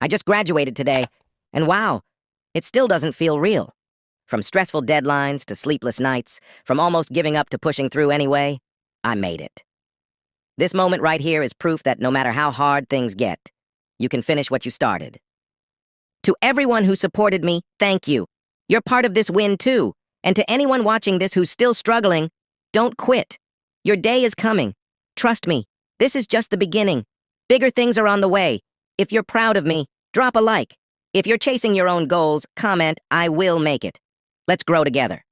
I just graduated today, and wow, it still doesn't feel real. From stressful deadlines to sleepless nights, from almost giving up to pushing through anyway, I made it. This moment right here is proof that no matter how hard things get, you can finish what you started. To everyone who supported me, thank you. You're part of this win too. And to anyone watching this who's still struggling, don't quit. Your day is coming. Trust me, this is just the beginning. Bigger things are on the way. If you're proud of me, drop a like. If you're chasing your own goals, comment, I will make it. Let's grow together.